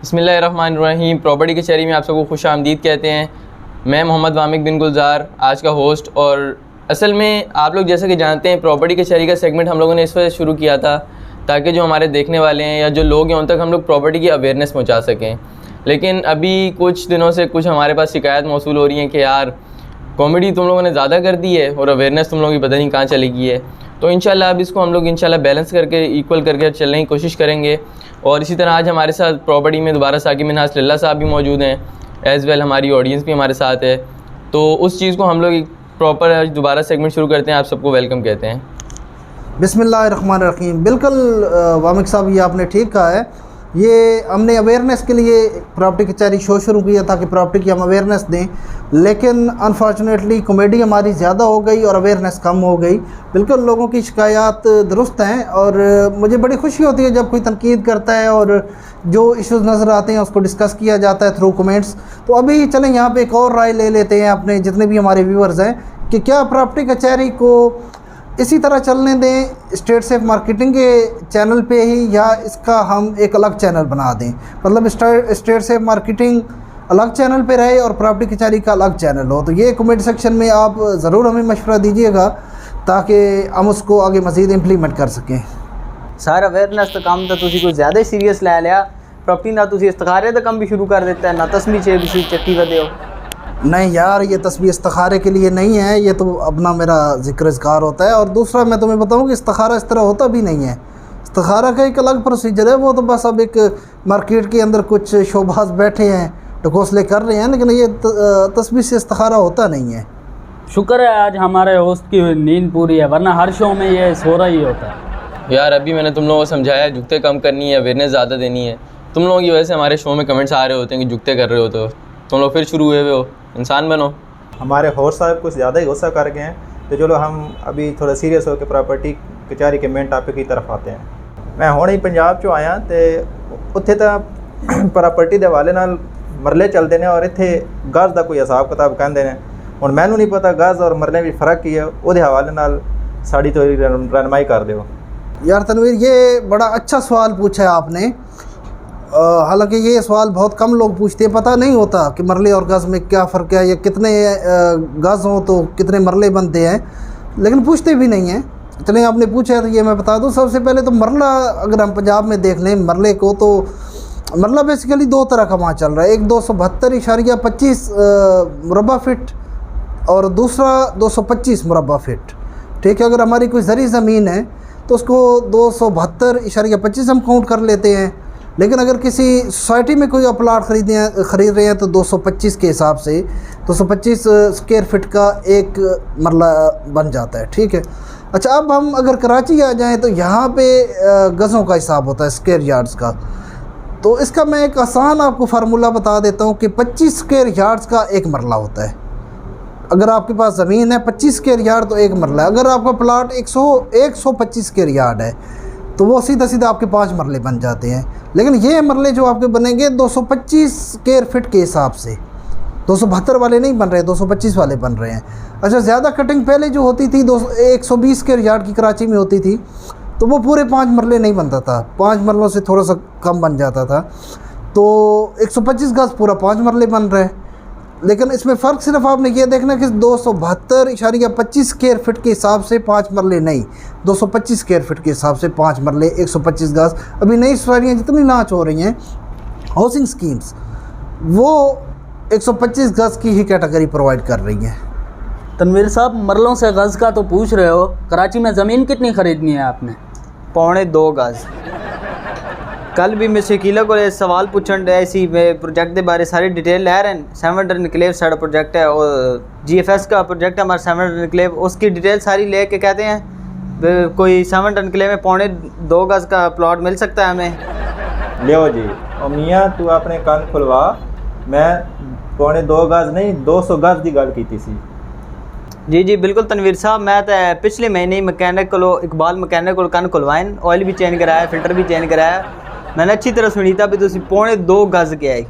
बिस्मिल्लाहिर्रहमानिर्रहीम। प्रॉपर्टी कचहरी में आप सबको खुश आमदीद कहते हैं। मैं मोहम्मद वामिक बिन गुलजार आज का होस्ट। और असल में आप लोग जैसा कि जानते हैं, प्रॉपर्टी कचहरी का सेगमेंट हम लोगों ने इस वजह से शुरू किया था ताकि जो हमारे देखने वाले हैं या जो लोग हैं उन तक हम लोग प्रॉपर्टी की अवेयरनेस पहुँचा सकें। लेकिन अभी कुछ दिनों से कुछ हमारे पास शिकायत मौसूल हो रही है कि यार कॉमेडी तुम लोगों ने ज़्यादा कर दी है और अवेयरनेस तुम लोगों की पता नहीं कहाँ चली गई है। तो इंशाल्लाह अब इसको हम लोग इंशाल्लाह बैलेंस करके इक्वल करके चलने की कोशिश करेंगे। और इसी तरह आज हमारे साथ प्रॉपर्टी में दोबारा साकिब मिनहास लल्ला साहब भी मौजूद हैं, एज़ वेल हमारी ऑडियंस भी हमारे साथ है। तो उस चीज़ को हम लोग एक प्रॉपर आज दोबारा सेगमेंट शुरू करते हैं। आप सबको वेलकम कहते हैं। बिस्मिल्लाहिर्रहमानिर्रहीम। बिल्कुल वामिक साहब, ये आपने ठीक कहा है। ये हमने अवेयरनेस के लिए प्रॉपर्टी कचहरी शो शुरू किया ताकि प्रॉपर्टी की हम अवेयरनेस दें, लेकिन अनफॉर्चुनेटली कॉमेडी हमारी ज़्यादा हो गई और अवेयरनेस कम हो गई। बिल्कुल लोगों की शिकायत दुरुस्त हैं और मुझे बड़ी खुशी होती है जब कोई तनकीद करता है और जो इश्यूज़ नज़र आते हैं उसको डिस्कस किया जाता है थ्रू कमेंट्स। तो अभी चलें यहाँ पे एक और राय ले लेते हैं अपने जितने भी हमारे व्यूअर्स हैं कि क्या प्रॉपर्टी कचहरी को इसी तरह चलने दें स्टेट सेफ मार्केटिंग के चैनल पे ही, या इसका हम एक अलग चैनल बना दें। मतलब स्टेट सेफ मार्केटिंग अलग चैनल पे रहे और प्रॉपर्टी कचहरी का अलग चैनल हो। तो ये कमेंट सेक्शन में आप ज़रूर हमें मशवरा दीजिएगा ताकि हम उसको आगे मज़ीद इम्प्लीमेंट कर सकें। सर अवेयरनेस तो काम तो तुसी कोई ज़्यादा ही सीरियस लै लिया। प्रॉपर्टी ना तुसी इस्तिखारे तो कम भी शुरू कर देता है, ना तस्मी चे भी चक्की वे हो। नहीं यार, ये तस्वीर इस्तिखारे के लिए नहीं है, ये तो अपना मेरा ज़िक्र होता है। और दूसरा मैं तुम्हें बताऊं कि इस्तिखारा इस तरह होता भी नहीं है। इस्तिखारा का एक अलग प्रोसीजर है, वो तो बस अब एक मार्केट के अंदर कुछ शोबाज बैठे हैं ढकोसले कर रहे हैं, लेकिन ये तस्वीर से इस्तिखारा होता नहीं है। शुक्र है आज हमारे होस्ट की नींद पूरी है, वरना हर शो में ये सो रहा ही होता है। यार अभी मैंने तुम लोगों को समझाया जुगते कम करनी है, अवेयरनेस ज़्यादा देनी है। तुम लोगों की वजह से हमारे शो में कमेंट्स आ रहे होते हैं कि जुगते कर रहे हो, तो तुम लोग फिर शुरू हुए हो। इंसान बनो। हमारे होस्ट साहब कुछ ज़्यादा ही गुस्सा कर गए हैं, तो चलो हम अभी थोड़ा सीरियस होकर प्रॉपर्टी कचहरी के मेन टॉपिक की तरफ आते हैं। मैं हुणे ही पंजाब चो आया तो उत्थे तो प्रॉपर्टी के हवाले नाल मरले चलते हैं और इत्थे गज़ का कोई हिसाब किताब कहते हैं। हुण मैनू नहीं पता गज़ और मरले भी फ़र्क की है, उहदे हवाले नाल साड़ी थोड़ी रहनुमाई कर दो। यार तनवीर, ये बड़ा अच्छा सवाल पूछा है आपने। हालांकि ये सवाल बहुत कम लोग पूछते हैं। पता नहीं होता कि मरले और गज़ में क्या फ़र्क है, या कितने गज़ हों तो कितने मरले बनते हैं, लेकिन पूछते भी नहीं हैं। चलें, आपने पूछा है तो ये मैं बता दूं। सबसे पहले तो मरला अगर हम पंजाब में देख लें मरले को, तो मरला बेसिकली दो तरह का वहाँ चल रहा है। एक 272.25 मुरबा फिट और दूसरा 225 मुरबा फिट। ठीक है, अगर हमारी कोई ज़री ज़मीन है तो उसको 272.25 हम काउंट कर लेते हैं। लेकिन अगर किसी सोसाइटी में कोई प्लाट ख़रीद रहे हैं तो 225 के हिसाब से 225 स्क्वायर फिट का एक मरला बन जाता है। ठीक है। अच्छा, अब हम अगर कराची आ जाएं तो यहाँ पे गज़ों का हिसाब होता है, स्क्वायर यार्ड्स का। तो इसका मैं एक आसान आपको फार्मूला बता देता हूँ कि 25 स्क्वायर यार्ड्स का एक मरला होता है। अगर आपके पास ज़मीन है 25 स्क्वायर यार्ड तो एक मरला है। अगर आपका प्लाट 125 स्क्वायर यार्ड है तो वो सीधा सीधा आपके 5 मरले बन जाते हैं। लेकिन ये मरले जो आपके बनेंगे 225 स्क्वायर फिट के हिसाब से, 272 वाले नहीं बन रहे, 225 वाले बन रहे हैं। अच्छा, ज़्यादा कटिंग पहले जो होती थी 120 स्क्वायर यार्ड की कराची में होती थी, तो वो पूरे 5 मरले नहीं बनता था, 5 मरलों से थोड़ा सा कम बन जाता था। तो 125 गज़ पूरा 5 मरले बन रहे हैं। लेकिन इसमें फ़र्क सिर्फ आपने ये देखना कि 272.25 स्क्वायर फिट के हिसाब से 5 मरले नहीं, 225 स्क्वायर फिट के हिसाब से 5 मरले 125 गज़। अभी नई सोसाइटियाँ जितनी लॉन्च हो रही हैं हाउसिंग स्कीम्स, वो 125 गज़ की ही कैटेगरी प्रोवाइड कर रही हैं। तनवीर साहब, मरलों से गज़ का तो पूछ रहे हो, कराची में ज़मीन कितनी ख़रीदनी है आपने? 2.25 गज़। कल भी मैं शकीला को सवाल पूछन डे सी प्रोजेक्ट के बारे सारी डिटेल ले रहे हैं। 700 इनक्लेव सारा प्रोजेक्ट है और GFS का प्रोजेक्ट है हमारा 700 इनक्लेव, उसकी डिटेल सारी ले के कहते हैं कोई 700 इनक्लेव में 2.25 गज़ का प्लॉट मिल सकता है हमें। लियो जी, और मियाँ तू अपने कान खुलवा, मैं 2.25 गज़ नहीं 200 गज़ की गल की सी। जी जी बिल्कुल तनवीर साहब, मैं तो पिछले महीने ही मैकेनिक को इकबाल मैकेनिक को कन खुलवाए, ऑयल भी चेंज कराया, फिल्टर भी चेंज कराया। मैंने अच्छी तरह सुनी था भी तुम 2.25 गज़ के आई।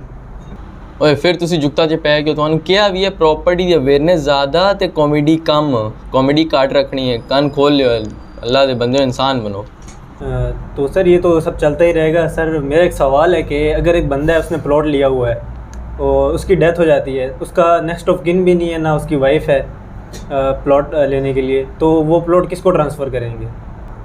ओए फिर तुसी जुगता च पै के तुहानू क्या भी है प्रॉपर्टी दी अवेयरनेस ज़्यादा ते कॉमेडी कम। कॉमेडी काट रखनी है, कान खोल लियो, अल्लाह दे बंदे इंसान बनो। तो सर ये तो सब चलता ही रहेगा। सर मेरा एक सवाल है कि अगर एक बंदा है उसने प्लॉट लिया हुआ है और उसकी डेथ हो जाती है, उसका नेक्स्ट ऑफ किन भी नहीं है, ना उसकी वाइफ है प्लॉट लेने के लिए, तो वो प्लॉट किसको ट्रांसफ़र करेंगे?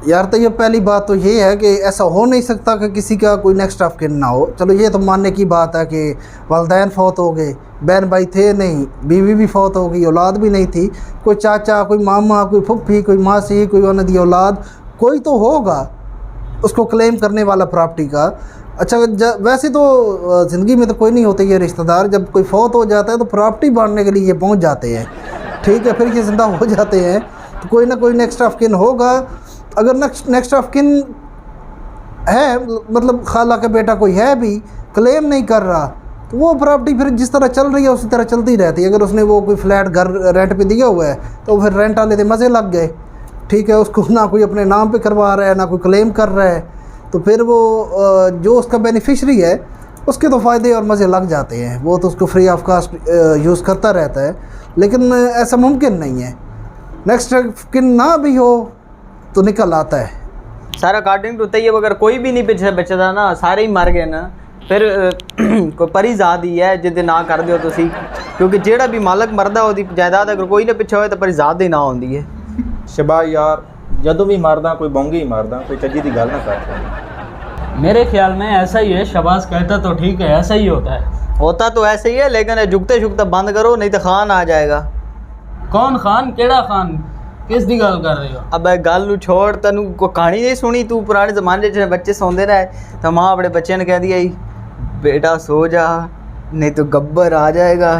यार तो ये पहली बात तो ये है कि ऐसा हो नहीं सकता कि किसी का कोई नेक्स्ट ऑफ किन ना हो। चलो ये तो मानने की बात है कि वालिदैन फौत हो गए, बहन भाई थे नहीं, बीवी भी फौत हो गई, औलाद भी नहीं थी, कोई चाचा, कोई मामा, कोई फुफ्फी, कोई मासी, कोई उनकी औलाद, कोई तो होगा उसको क्लेम करने वाला प्रॉपर्टी का। अच्छा वैसे तो ज़िंदगी में तो कोई नहीं होते ये रिश्तेदार, जब कोई फौत हो जाता है तो प्रॉपर्टी बांटने के लिए ये पहुंच जाते हैं, ठीक है, फिर ये ज़िंदा हो जाते हैं तो कोई ना कोई नेक्स्ट ऑफ किन होगा। अगर नेक्स्ट ऑफ किन है, मतलब खाला का बेटा कोई है भी, क्लेम नहीं कर रहा, तो वो प्रॉपर्टी फिर जिस तरह चल रही है उसी तरह चलती रहती है। अगर उसने वो कोई फ्लैट घर रेंट पे दिया हुआ है तो फिर रेंट वाले के मज़े लग गए, ठीक है, उसको ना कोई अपने नाम पे करवा रहा है ना कोई क्लेम कर रहा है, तो फिर वो जो उसका बेनिफिशरी है उसके तो फ़ायदे और मज़े लग जाते हैं, वो तो उसको फ्री ऑफ कास्ट यूज़ करता रहता है। लेकिन ऐसा मुमकिन नहीं है, नेक्स्ट ऑफ किन ना भी हो तो निकल आता है। सर अकॉर्डिंग टू तैयब अगर कोई भी नहीं पिछे बचता ना, सारे ही मर गए ना, फिर कोई परी जात ही है जिद्द ना कर दियो तुसी, क्योंकि जेड़ा भी मालक मरदा ओदी जायदाद अगर कोई ना पिछे होए तो परी जात ही ना होंदी है। शबाज यार, जदों भी मारदा कोई बोंगी ही मारदा, कोई चज्जी दी गल ना कर। मेरे ख्याल में ऐसा ही है। शबाज कहता तो ठीक है, ऐसा ही होता है। होता तो ऐसे ही है, लेकिन झुकते झुकते बंद करो नहीं तो खान आ जाएगा। कौन खान? केड़ा खान? किस दी गल कर रहे हो? अब गल नू छोड़, तेन को कहानी नहीं सुनी तू? पुराने ज़माने च बच्चे सौंदे रहे तो माँ अपने बच्चे ने कह दिया बेटा सो जा नहीं तो गब्बर आ जाएगा,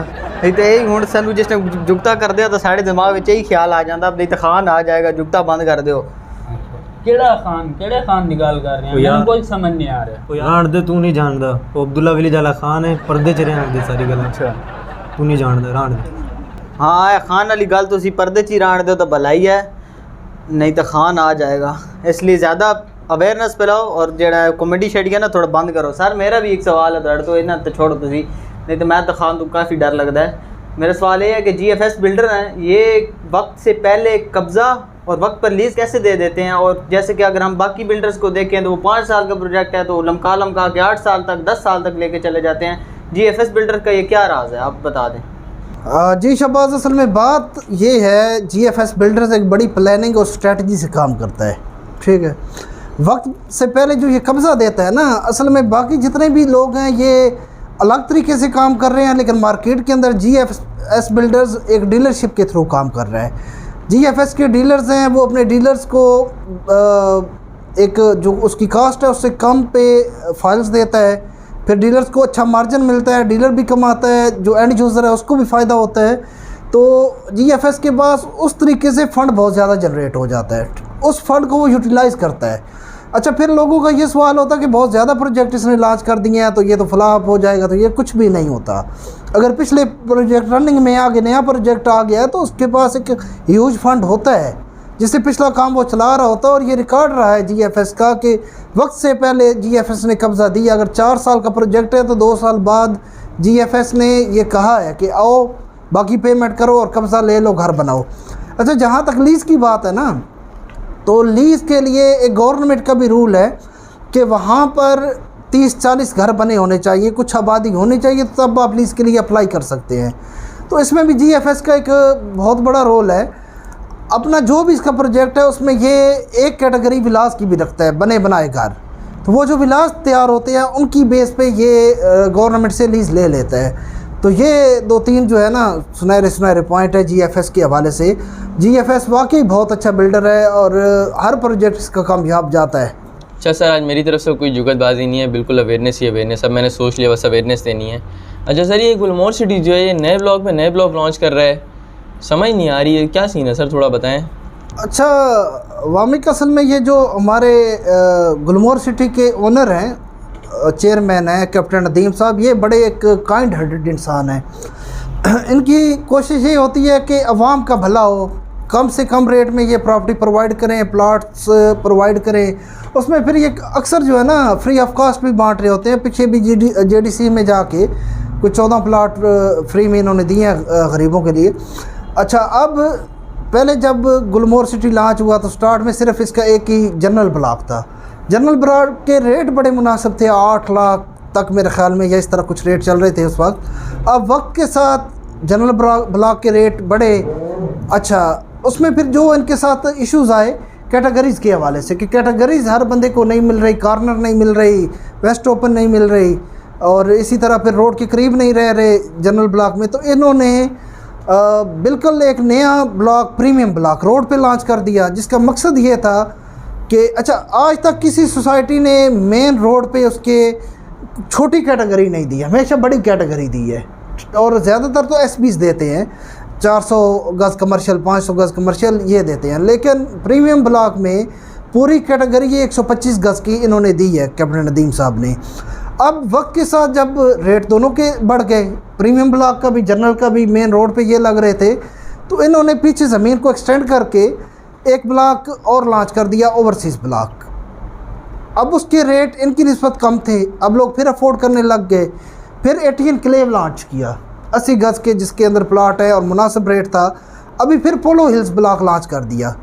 नहीं तो यही हूँ सानू जिस टाइम जुगता कर दिया तो साढ़े दिमाग में यही ख्याल आ जाता नहीं तो खान आ जाएगा, जुगता बंद कर दो। केड़ा खान? केड़े खान की गल कर रहे हैं? मैंने कोई समझ नहीं आ रहा। जान दे, तू नहीं जानता, वो अब्दुल्ला विली जाला खान है, पर्दे च रहन दे सारी गल। अच्छा तू नहीं जानता, रान दे। हाँ खान वाली गल तुसी पर्दे च ही रान दो तो भलाई है, नहीं तो खान आ जाएगा। इसलिए ज़्यादा अवेयरनेस फैलाओ और जेड़ा कॉमेडी शेडी है ना थोड़ा बंद करो। सर मेरा भी एक सवाल है थोड़े तो इन्हें तो छोड़ो तुसी, नहीं तो मैं तो खान तो काफ़ी डर लगता है। मेरा सवाल ये है कि GFS बिल्डर हैं, ये वक्त से पहले कब्ज़ा और वक्त पर लीज़ कैसे दे देते हैं? और जैसे कि अगर हम बाकी बिल्डर्स को देखें तो वो 5 साल का प्रोजेक्ट है तो लमका के 8 साल तक 10 साल तक लेके चले जाते हैं। GFS बिल्डर का ये क्या राज है, आप बता दें। जी शबाज, असल में बात ये है GFS बिल्डर्स एक बड़ी प्लानिंग और स्ट्रेटजी से काम करता है, ठीक है। वक्त से पहले जो ये कब्ज़ा देता है ना, असल में बाकी जितने भी लोग हैं ये अलग तरीके से काम कर रहे हैं, लेकिन मार्केट के अंदर GFS बिल्डर्स एक डीलरशिप के थ्रू काम कर रहे हैं। GFS के डीलर्स हैं, वो अपने डीलर्स को एक जो उसकी कास्ट है उससे कम पे फाइल्स देता है, फिर डीलर्स को अच्छा मार्जिन मिलता है, डीलर भी कमाता है, जो एंड यूज़र है उसको भी फ़ायदा होता है। तो GFS के पास उस तरीके से फ़ंड बहुत ज़्यादा जनरेट हो जाता है, उस फंड को वो यूटिलाइज़ करता है। अच्छा फिर लोगों का ये सवाल होता है कि बहुत ज़्यादा प्रोजेक्ट इसने लॉन्च कर दिए हैं तो ये तो फ्लॉप हो जाएगा, तो ये कुछ भी नहीं होता। अगर पिछले प्रोजेक्ट रनिंग में आगे नया प्रोजेक्ट आ गया है तो उसके पास एक ह्यूज फंड होता है जिससे पिछला काम वो चला रहा होता है। और ये रिकॉर्ड रहा है GFS का कि वक्त से पहले GFS ने कब्ज़ा दिया। अगर 4 साल का प्रोजेक्ट है तो 2 साल बाद GFS ने ये कहा है कि आओ बाकी पेमेंट करो और कब्ज़ा ले लो, घर बनाओ। अच्छा जहाँ तक लीज़ की बात है ना, तो लीज़ के लिए एक गवर्नमेंट का भी रूल है कि वहाँ पर 30-40 घर बने होने चाहिए, कुछ आबादी होनी चाहिए, तब आप लीज़ के लिए अप्लाई कर सकते हैं। तो इसमें भी GFS का एक बहुत बड़ा रोल है। अपना जो भी इसका प्रोजेक्ट है उसमें ये एक कैटेगरी विलास की भी रखता है, बने बनाए घर। तो वो जो विलास तैयार होते हैं उनकी बेस पे ये गवर्नमेंट से लीज़ ले लेता है। तो ये 2-3 जो है ना सुनहरे पॉइंट है GFS के हवाले से। GFS वाकई बहुत अच्छा बिल्डर है और हर प्रोजेक्ट इसका कामयाब जाता है। अच्छा सर, आज मेरी तरफ से कोई जुगतबाजी नहीं है, बिल्कुल अवेयरनेस ही अवेयरनेस। अब मैंने सोच लिया बस अवेयरनेस देनी है। अच्छा सर, ये गुलमोहर सिटी जो है ये नए ब्लॉक में नए ब्लॉक लॉन्च कर रहा है, समझ नहीं आ रही है क्या सीन है सर, थोड़ा बताएं। अच्छा वामिक, असल में ये जो हमारे गुलमोहर सिटी के ओनर हैं, चेयरमैन हैं कैप्टन नदीम साहब, ये बड़े एक काइंड हार्टेड इंसान हैं। इनकी कोशिश ये होती है कि अवाम का भला हो, कम से कम रेट में ये प्रॉपर्टी प्रोवाइड करें, प्लॉट्स प्रोवाइड करें। उसमें फिर ये अक्सर जो है ना फ्री ऑफ कॉस्ट भी बांट रहे होते हैं। पीछे भी JDC में जाके कुछ 14 प्लॉट फ्री में इन्होंने दिए हैं गरीबों के लिए। अच्छा अब पहले जब गुलमोहर सिटी लॉन्च हुआ तो स्टार्ट में सिर्फ इसका एक ही जनरल ब्लॉक था, जनरल ब्लॉक के रेट बड़े मुनासिब थे, 8 लाख तक मेरे ख्याल में या इस तरह कुछ रेट चल रहे थे उस वक्त। अब वक्त के साथ जनरल ब्लॉक के रेट बढ़े। अच्छा, उसमें फिर जो इनके साथ इश्यूज़ आए कैटेगरीज़ के हवाले से कि कैटेगरीज़ हर बंदे को नहीं मिल रही, कॉर्नर नहीं मिल रही, वेस्ट ओपन नहीं मिल रही, और इसी तरह फिर रोड के करीब नहीं रह रहे जनरल ब्लॉक में। तो इन्होंने बिल्कुल एक नया ब्लॉक, प्रीमियम ब्लॉक रोड पे लॉन्च कर दिया, जिसका मकसद ये था कि अच्छा, आज तक किसी सोसाइटी ने मेन रोड पे उसके छोटी कैटेगरी नहीं दी, हमेशा बड़ी कैटेगरी दी है, और ज़्यादातर तो एसबीज़ देते हैं, 400 गज़ कमर्शियल, 500 गज़ कमर्शियल ये देते हैं। लेकिन प्रीमियम ब्लॉक में पूरी कैटेगरी ये 125 गज़ की इन्होंने दी है कैप्टन नदीम साहब ने। अब वक्त के साथ जब रेट दोनों के बढ़ गए, प्रीमियम ब्लॉक का भी जनरल का भी, मेन रोड पे ये लग रहे थे, तो इन्होंने पीछे ज़मीन को एक्सटेंड करके एक ब्लॉक और लॉन्च कर दिया, ओवरसीज़ ब्लॉक। अब उसके रेट इनकी निस्बत कम थे, अब लोग फिर अफोर्ड करने लग गए। फिर 18 एनक्लेव लॉन्च किया 80 गज़ के, जिसके अंदर प्लाट है और मुनासिब रेट था। अभी फिर पोलो हिल्स ब्लॉक लॉन्च कर दिया,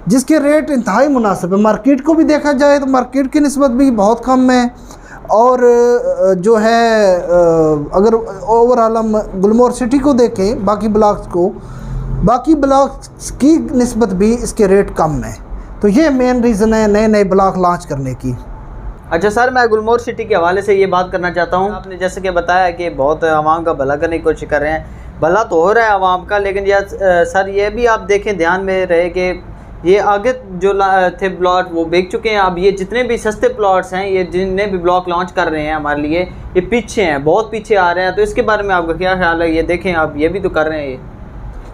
जिसके रेट इंतहाई मुनासिब है। मार्केट को भी देखा जाए तो मार्केट की निस्बत भी बहुत कम है, और जो है अगर ओवरऑल हम गुलमोहर सिटी को देखें, बाकी ब्लॉक्स को, बाकी ब्लॉक्स की निस्बत भी इसके रेट कम है। तो ये मेन रीज़न है नए नए ब्लॉक लॉन्च करने की। अच्छा सर, मैं गुलमोहर सिटी के हवाले से ये बात करना चाहता हूँ। आपने जैसे कि बताया कि बहुत आवाम का भला करने की कोशिश कर रहे हैं, भला तो हो रहा है आवाम का, लेकिन यार सर ये भी आप देखें, ध्यान में रहे कि ये आगे जो थे प्लॉट वो बिक चुके हैं। अब ये जितने भी सस्ते प्लॉट्स हैं, ये जितने भी ब्लॉक लॉन्च कर रहे हैं हमारे लिए, ये पीछे हैं, बहुत पीछे आ रहे हैं। तो इसके बारे में आपका क्या ख्याल है? ये देखें आप, ये भी तो कर रहे हैं ये।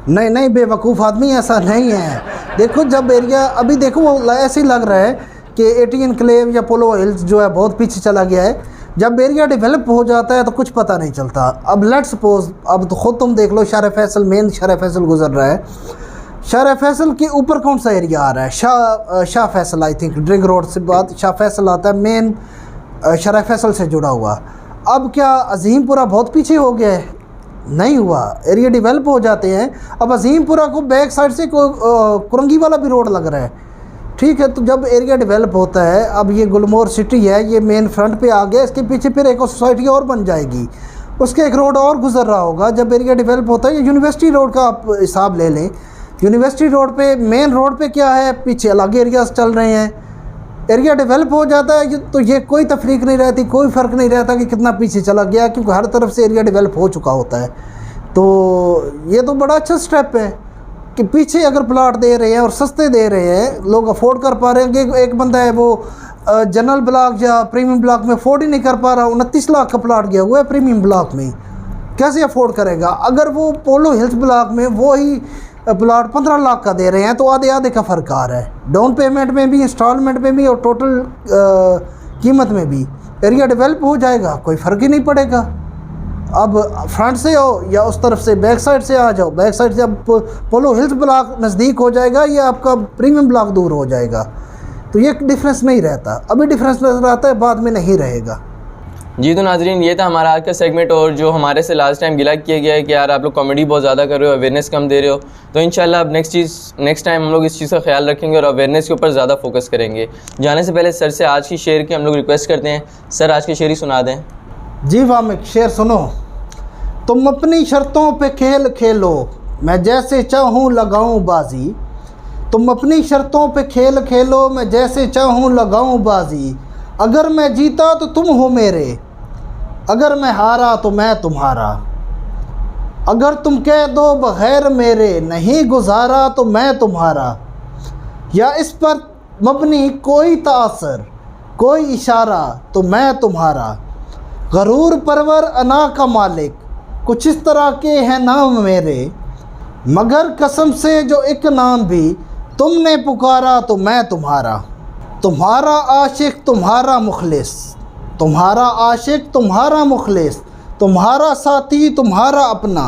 नहीं बेवकूफ़ आदमी ऐसा नहीं है। देखो, जब एरिया अभी देखो वो ऐसे ही लग रहा है कि 18 एनक्लेव या पोलो हिल्स जो है बहुत पीछे चला गया है। जब एरिया डेवलप हो जाता है तो कुछ पता नहीं चलता। अब लेट्स सपोज, अब तो ख़ुद तुम देख लो, शाह फैसल, मेन शाह फैसल गुजर रहा है, शाह फैसल के ऊपर कौन सा एरिया आ रहा है? Shah Faisal, I think Drigh road से बाद शाह फैसल आता है, मेन शाह फैसल से जुड़ा हुआ। अब क्या अजीमपुरा बहुत पीछे हो गया है? नहीं हुआ, एरिया डेवलप हो जाते हैं। अब अजीमपुरा को बैक साइड से कुरंगी वाला भी रोड लग रहा है, ठीक है। तो जब एरिया डेवलप होता है, अब ये गुलमोहर सिटी है, ये मेन फ्रंट पे आ गया, इसके पीछे फिर एक सोसाइटी और बन जाएगी, उसके एक रोड और गुजर रहा होगा। जब एरिया डेवलप होता है, यूनिवर्सिटी रोड का आप हिसाब ले लें, यूनिवर्सिटी रोड पे, मेन रोड पे क्या है, पीछे अलग एरियाज चल रहे हैं। एरिया डेवलप हो जाता है तो ये कोई तफरीक नहीं रहती, कोई फ़र्क नहीं रहता कि कितना पीछे चला गया, क्योंकि हर तरफ से एरिया डेवलप हो चुका होता है। तो ये तो बड़ा अच्छा स्टेप है कि पीछे अगर प्लाट दे रहे हैं और सस्ते दे रहे हैं, लोग अफोर्ड कर पा रहे हैं। कि एक बंदा है वो जनरल ब्लॉक या प्रीमियम ब्लॉक में अफोर्ड ही नहीं कर पा रहा, 29 लाख का प्लाट गया हुआ है प्रीमियम ब्लॉक में, कैसे अफोर्ड करेगा? अगर वो पोलो हिल्स ब्लॉक में वो ही प्लाट 15 लाख का दे रहे हैं तो आधे आधे का फ़र्क आ रहा है, डाउन पेमेंट में भी, इंस्टॉलमेंट में भी और टोटल कीमत में भी। एरिया डेवलप हो जाएगा, कोई फ़र्क ही नहीं पड़ेगा। अब फ्रंट से हो या उस तरफ से बैक साइड से आ जाओ, बैक साइड से अब पोलो हिल्स ब्लॉक नज़दीक हो जाएगा या आपका प्रीमियम ब्लॉक दूर हो जाएगा। तो ये डिफरेंस नहीं रहता, अभी डिफरेंस नज़र आता है, बाद में नहीं रहेगा। जी तो नाजरीन, ये था हमारा आज का सेगमेंट। और जो हमारे से लास्ट टाइम गिला किया गया है कि यार आप लोग कॉमेडी बहुत ज़्यादा कर रहे हो, अवेयरनेस कम दे रहे हो, तो इंशाल्लाह अब नेक्स्ट टाइम हम लोग इस चीज़ का ख्याल रखेंगे और अवेयरनेस के ऊपर ज़्यादा फोकस करेंगे। जाने से पहले सर से आज की शेर की हम लोग रिक्वेस्ट करते हैं। सर, आज की शेरी सुना दें। जी वामिक, शेर सुनो। तुम अपनी शर्तों पे खेल खेलो, मैं जैसे चाहूँ लगाऊँ बाजी। तुम अपनी शर्तों पे खेल खेलो, मैं जैसे चाहूँ लगाऊँ बाजी। अगर मैं जीता तो तुम हो मेरे, अगर मैं हारा तो मैं तुम्हारा। अगर तुम कह दो बग़ैर मेरे नहीं गुजारा तो मैं तुम्हारा। या इस पर मबनी कोई तासर कोई इशारा तो मैं तुम्हारा। गरूर परवर अना का मालिक कुछ इस तरह के हैं नाम मेरे। मगर कसम से जो एक नाम भी तुमने पुकारा तो मैं तुम्हारा। तुम्हारा आशिक तुम्हारा मुखलिस, तुम्हारा आशिक तुम्हारा मुखलिस, तुम्हारा साथी तुम्हारा अपना।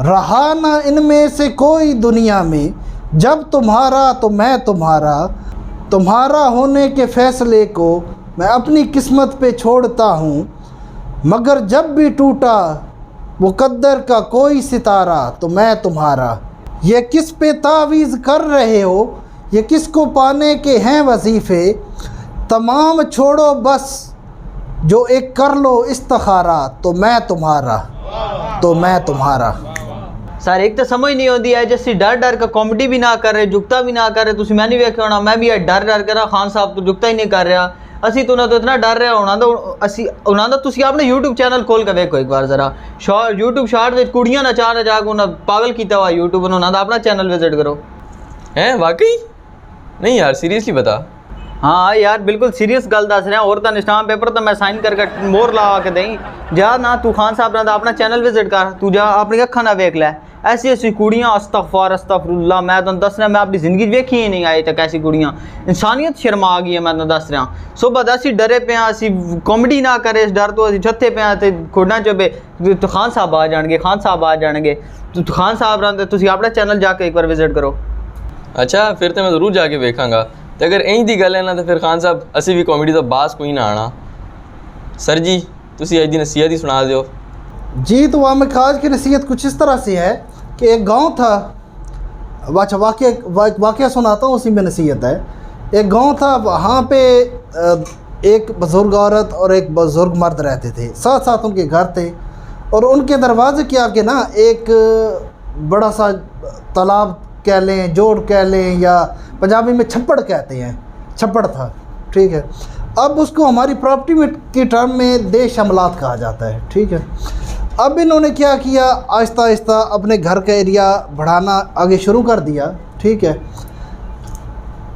रहा ना इनमें से कोई दुनिया में, जब तुम्हारा तो मैं तुम्हारा। तुम्हारा होने के फ़ैसले को मैं अपनी किस्मत पे छोड़ता हूँ। मगर जब भी टूटा मुक़द्दर का कोई सितारा तो मैं तुम्हारा। ये किस पे तावीज़ कर रहे हो, ये किसको पाने के हैं वजीफ़े। तमाम छोड़ो बस, जो एक कर लो इस्तिखारा, तो मैं तुम्हारा, तो मैं तुम्हारा। सर एक तो समझ नहीं होती है जैसे डर डर का कॉमेडी भी ना कर रहे, झुकता भी ना कर रहे। तुम मैं नहीं वेख्या होना, मैं भी डर डर कर रहा, खान साहब तो झुकता ही नहीं कर रहा। असी तो ना तो इतना डर रहा होना, तो असी उन्होंने तुसी अपने यूट्यूब चैनल खोल के देखो एक बार जरा, यूट्यूब शॉर्ट में कुड़ियां नचा नचा के उन्हें पागल किया हुआ यूट्यूब, उन्होंने अपना चैनल विजिट करो। हैं वाकई? नहीं यार सीरियसली बता। हाँ यार बिल्कुल सीरियस गल दस रहा। औरत स्टाम्प पेपर तो मैं साइन करके मोहर ला के दें। जा ना तू खान साहब ना अपना चैनल विजिट कर, तू जा अपनी अखा ना वेख लै। ऐसी ऐसी कुड़ियाँ अस्तगफार अस्तगफिरुल्लाह, मैं तुम दस रहा, मैं अपनी ज़िंदगी वेखी ही नहीं आई तक ऐसी कुड़ियाँ। इंसानियत शर्मा आ गई है, मैं तुम दस रहा। सुबह असी डरे पे असी कॉमेडी ना करे, इस डर तो असी छत्ते पे तो खोड़ना चुबे तो खान साहब आ जाएंगे, खान साहब आ जाएंगे। तो खान साहब रहा तुम अपना चैनल जाके एक बार विजिट करो। अच्छा फिर तो मैं ज़रूर जाके वेखांगा। तो अगर इंज दी गल है ना, तो फिर खान साहब असी भी कॉमेडी तो बास कोई ना आना। सर जी तुसी अज दी नसीहत ही सुना दो। जी तो वामिक आज की नसीहत कुछ इस तरह से है कि एक गांव था। अच्छा वाक़या सुनाता हूँ, उसी में नसीहत है। एक गांव था, वहाँ पे एक बुज़ुर्ग औरत और एक बुज़ुर्ग मर्द रहते थे, साथ साथ उनके घर थे। और उनके दरवाजे के आगे ना एक बड़ा सा तालाब कह लें, जोड़ कह लें, या पंजाबी में छप्पड़ कहते हैं, छप्पड़ था, ठीक है। अब उसको हमारी प्रॉपर्टी में की टर्म में देश अमलात कहा जाता है, ठीक है। अब इन्होंने क्या किया, आहिस्ता आहिस्ता अपने घर का एरिया बढ़ाना आगे शुरू कर दिया, ठीक है।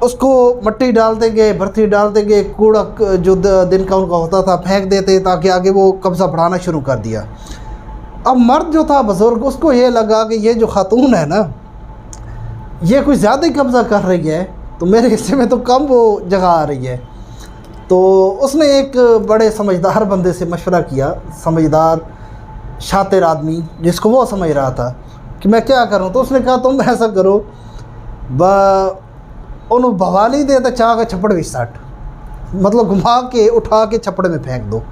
उसको मट्टी डालते गए, भर्ती डालते गए, कूड़ा जो दिन का उनका होता था फेंक देते, ताकि आगे वो कब्ज़ा बढ़ाना शुरू कर दिया। अब मर्द जो था बुज़ुर्ग, उसको ये लगा कि ये जो खातून है ना, ये कुछ ज़्यादा ही कब्ज़ा कर रही है, तो मेरे हिस्से में तो कम वो जगह आ रही है। तो उसने एक बड़े समझदार बंदे से मशवरा किया, समझदार शातिर आदमी जिसको वो समझ रहा था कि मैं क्या करूं। तो उसने कहा तुम ऐसा करो, उन्होंने बवाली दे तो चाह का छप्पड़ भी सट, मतलब घुमा के उठा के छप्पड़ में फेंक दो।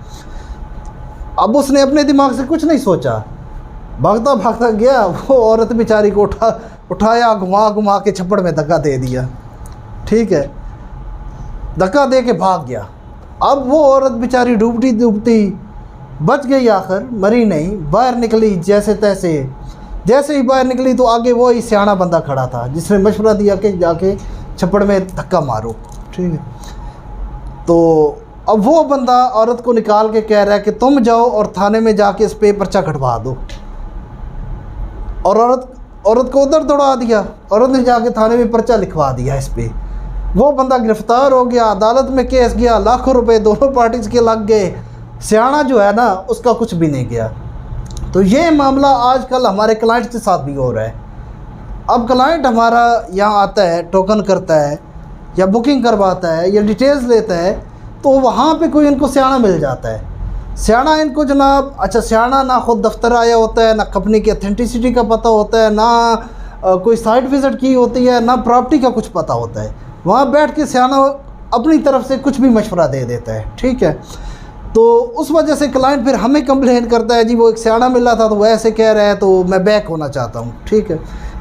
अब उसने अपने दिमाग से कुछ नहीं सोचा, भागता भागता गया, वो औरत बेचारी को उठाया, घुमा घुमा के छप्पड़ में धक्का दे दिया, ठीक है। धक्का दे के भाग गया। अब वो औरत बेचारी डूबती डूबती बच गई, आखिर मरी नहीं, बाहर निकली जैसे तैसे। जैसे ही बाहर निकली तो आगे वो ही सियाना बंदा खड़ा था जिसने मशवरा दिया कि जाके छप्पड़ में धक्का मारो, ठीक है। तो अब वो बंदा औरत को निकाल के कह रहा है कि तुम जाओ और थाने में जाके इस पे पर्चा कटवा दो। और औरत को उधर दौड़ा दिया, औरत ने जाके थाने में पर्चा लिखवा दिया इस पे। वो बंदा गिरफ्तार हो गया, अदालत में केस गया, लाखों रुपए दोनों पार्टीज के लग गए। सियाना जो है ना, उसका कुछ भी नहीं गया। तो ये मामला आजकल हमारे क्लाइंट के साथ भी हो रहा है। अब क्लाइंट हमारा यहाँ आता है, टोकन करता है या बुकिंग करवाता है या डिटेल्स लेता है, तो वहाँ पे कोई इनको सियाना मिल जाता है। सियाना इनको जनाब, अच्छा सियाना ना खुद दफ्तर आया होता है, ना कंपनी की अथेंटिसिटी का पता होता है, ना कोई साइट विज़िट की होती है, ना प्रॉपर्टी का कुछ पता होता है। वहाँ बैठ के सियाना अपनी तरफ से कुछ भी मशवरा दे देता है, ठीक है। तो उस वजह से क्लाइंट फिर हमें कंप्लेन करता है, जी वो एक सियाना मिला था तो वो ऐसे कह रहा है, तो मैं बैक होना चाहता हूँ, ठीक है।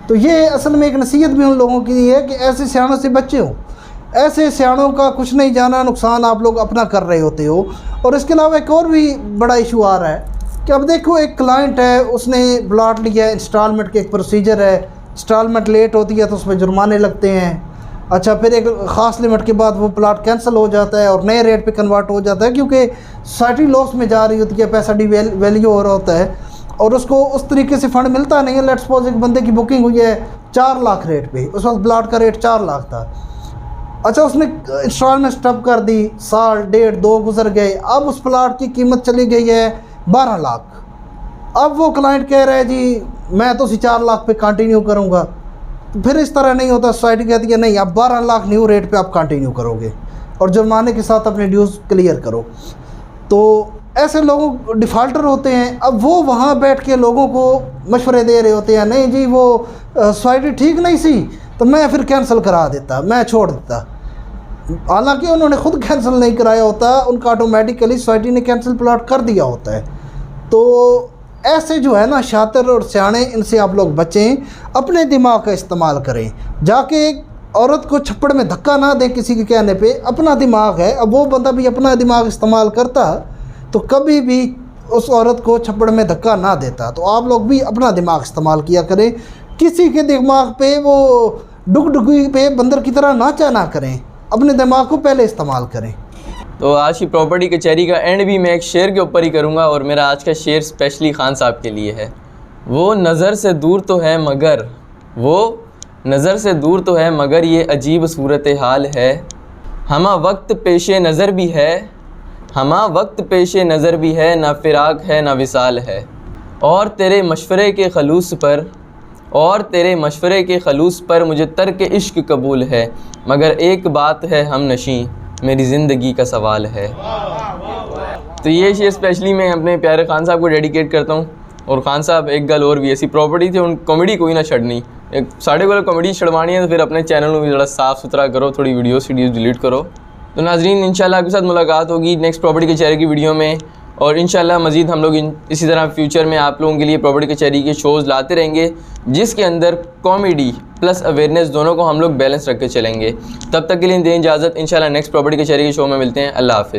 तो ये असल में एक नसीहत भी उन लोगों की है कि ऐसे सियानों से बचे हो। ऐसे सियानों का कुछ नहीं जाना नुकसान आप लोग अपना कर रहे होते हो। और इसके अलावा एक और भी बड़ा इशू आ रहा है कि अब देखो, एक क्लाइंट है, उसने प्लाट लिया है, इंस्टॉलमेंट के एक प्रोसीजर है, इंस्टॉलमेंट लेट होती है तो उसमें जुर्माने लगते हैं। अच्छा, फिर एक ख़ास लिमिट के बाद वो प्लाट कैंसिल हो जाता है और नए रेट पे कन्वर्ट हो जाता है, क्योंकि सोसाइटी लॉस में जा रही होती है, पैसा वैल्यू हो रहा होता है और उसको उस तरीके से फ़ंड मिलता नहीं है। लेट्स सपोज एक बंदे की बुकिंग हुई है 4 लाख रेट पे, उस वक्त प्लाट का रेट 4 लाख था। अच्छा, उसने इंस्टॉलमेंट स्टॉप कर दी, साल डेढ़ 2 गुजर गए, अब उस प्लाट की कीमत चली गई है 12 लाख। अब वो क्लाइंट कह रहा है जी मैं तो 4 लाख पे कंटिन्यू करूँगा। तो फिर इस तरह नहीं होता, सोसाइटी कहती है नहीं, आप 12 लाख न्यू रेट पे आप कंटिन्यू करोगे और जुर्माने के साथ अपने ड्यूज़ क्लियर करो। तो ऐसे लोग डिफ़ाल्टर होते हैं। अब वो वहाँ बैठ के लोगों को मशवरे दे रहे होते हैं, नहीं जी वो सोसाइटी ठीक नहीं सी तो मैं फिर कैंसिल करा देता, मैं छोड़ देता। हालांकि उन्होंने खुद कैंसिल नहीं कराया होता, उनका ऑटोमेटिकली सोसाइटी ने कैंसिल प्लॉट कर दिया होता है। तो ऐसे जो है ना शातिर और सियाने, इनसे आप लोग बचें, अपने दिमाग का इस्तेमाल करें। जाके औरत को छप्पड़ में धक्का ना दें किसी के कहने पे, अपना दिमाग है। अब वो बंदा भी अपना दिमाग इस्तेमाल करता तो कभी भी उस औरत को छप्पड़ में धक्का ना देता। तो आप लोग भी अपना दिमाग इस्तेमाल किया करें, किसी के दिमाग पे वो डुगडुगी पे बंदर की तरह नाचा ना करें, अपने दिमाग को पहले इस्तेमाल करें। तो आज की प्रॉपर्टी कचहरी का एंड भी मैं एक शेर के ऊपर ही करूँगा, और मेरा आज का शेर स्पेशली खान साहब के लिए है। वो नज़र से दूर तो है मगर, वो नज़र से दूर तो है मगर ये अजीब सूरत हाल है। हमा वक्त पेशे नज़र भी है, हमा वक्त पेशे नज़र भी है, ना फ़िराक है ना विसाल है। और तेरे मशवरे के खलूस पर, और तेरे मशवरे के खलूस पर मुझे तर्क इश्क कबूल है, मगर एक बात है हम नशीं, मेरी ज़िंदगी का सवाल है। तो ये शेर स्पेशली मैं अपने प्यारे खान साहब को डेडिकेट करता हूँ। और खान साहब एक गल और भी ऐसी प्रॉपर्टी थी, उन कॉमेडी कोई ना छड़नी, एक साढ़े को कॉमेडी छड़वानी है तो फिर अपने चैनल में भी थोड़ा साफ़ सुथरा करो, थोड़ी वीडियोस डिलीट करो। तो नाजरीन इंशाल्लाह आपके साथ मुलाकात होगी नेक्स्ट प्रॉपर्टी कचहरी की वीडियो में, और इंशाल्लाह मज़ीद हम लोग इसी तरह फ्यूचर में आप लोगों के लिए प्रॉपर्टी कचहरी के शोज़ लाते रहेंगे, जिसके अंदर कॉमेडी प्लस अवेयरनेस दोनों को हम लोग बैलेंस रख के चलेंगे। तब तक के लिए दें इजाज़त, इंशाल्लाह नेक्स्ट प्रॉपर्टी कचहरी के शो में मिलते हैं। अल्लाह हाफ़िज़।